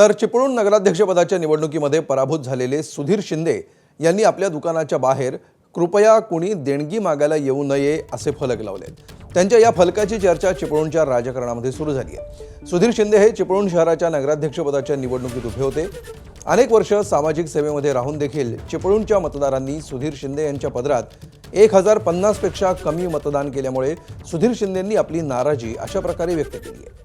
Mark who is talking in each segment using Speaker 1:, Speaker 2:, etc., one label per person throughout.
Speaker 1: तर चिपळूण नगराध्यक्षपदाच्या निवडणुकीमध्ये पराभूत झालेले सुधीर शिंदे यांनी आपल्या दुकानाच्या बाहेर कृपया कोणी देणगी मागायला येऊ नये असे फलक लावले। त्यांच्या या फलकाची चर्चा चिपळूणच्या राजकारणामध्ये सुरू झाली आहे। सुधीर शिंदे हे चिपळूण शहराच्या नगराध्यक्षपदाच्या निवडणुकीत उभे होते। अनेक वर्ष सामाजिक सेवेमध्ये राहून देखील चिपळूणच्या मतदारांनी सुधीर शिंदे यांच्या पदरात 1050 पेक्षा कमी मतदान केल्यामुळे सुधीर शिंदेंनी आपली नाराजी अशा प्रकारे व्यक्त केली आहे।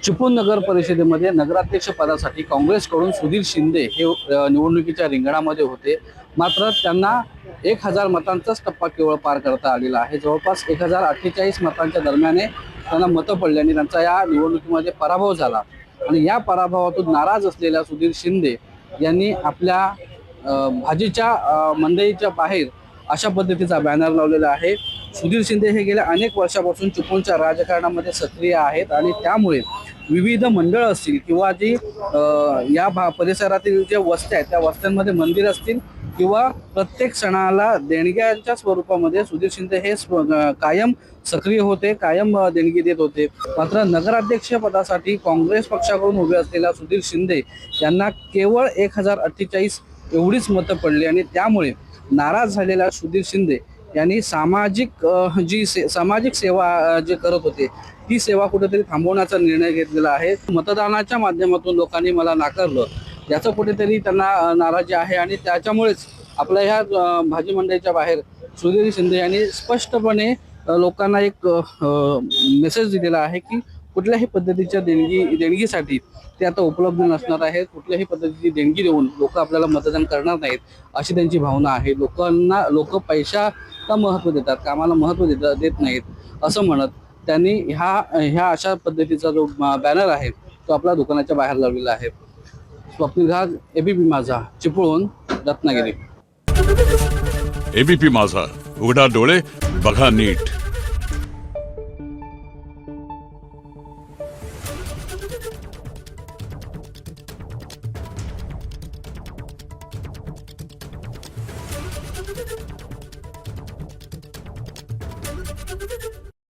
Speaker 2: चिपळूण नगर परिषदेमध्ये नगराध्यक्ष पदासाठी काँग्रेसकडून सुधीर शिंदे हे निवडणुकीच्या रिंगणामध्ये होते। मात्र त्यांना 1000 मतांचाच टप्पा केवळ पार करता आलेला आहे। जवळपास 1048 मतांच्या दरम्याने त्यांना मतं पडल्याने त्यांचा या निवडणुकीमध्ये पराभव झाला आणि या पराभवातून नाराज असलेल्या सुधीर शिंदे यांनी आपल्या भाजीच्या मंडईच्या बाहेर अशा पद्धतीचा बॅनर लावलेला आहे। सुधीर शिंदे हे गेल्या अनेक वर्षापासून चिपळूणच्या राजकारणामध्ये सक्रिय आहेत आणि त्यामुळे विविध मंडळ असतील किंवा जी या परिसरातील जे वस्त्या आहेत त्या वस्त्यांमध्ये मंदिर असतील किंवा प्रत्येक सणाला देणग्यांच्या स्वरूपामध्ये सुधीर शिंदे हे कायम सक्रिय होते, कायम देणगी देत होते। मात्र नगराध्यक्ष पदासाठी काँग्रेस पक्षाकडून उभे असलेल्या सुधीर शिंदे यांना केवळ 1048 एवढीच मतं पडली आणि त्यामुळे नाराज झालेल्या सुधीर शिंदे यांनी सामाजिक सेवा जे करत होते ती सेवा कुठेतरी थांबवण्याचा निर्णय घेतलेला आहे। मतदानाच्या माध्यमातून लोकांनी मला नाकारलं याचं कुठेतरी त्यांना नाराजी आहे आणि त्याच्यामुळेच आपल्या ह्या भाजी मंडईच्या बाहेर सुधीर शिंदे यांनी स्पष्टपणे लोकांना एक मेसेज दिलेला आहे की कुठल्याही पद्धतीच्या देणगीसाठी ते आता उपलब्ध नसणार आहेत। कुठल्याही पद्धतीची देणगी देऊन लोक आपल्याला मतदान करणार नाहीत अशी त्यांची भावना आहे। लोक पैशाला महत्त्व देतात, कामाला महत्त्व देत नाहीत असं म्हणत त्यांनी ह्या अशा पद्धतीचा जो बॅनर आहे तो आपल्या दुकानाच्या बाहेर लावलेला आहे। स्वप्नील घाग, एबीपी माझा, चिपळूण, रत्नागिरी।
Speaker 3: एबीपी माझा, उघडा डोळे बघा नीट।
Speaker 4: Thank you.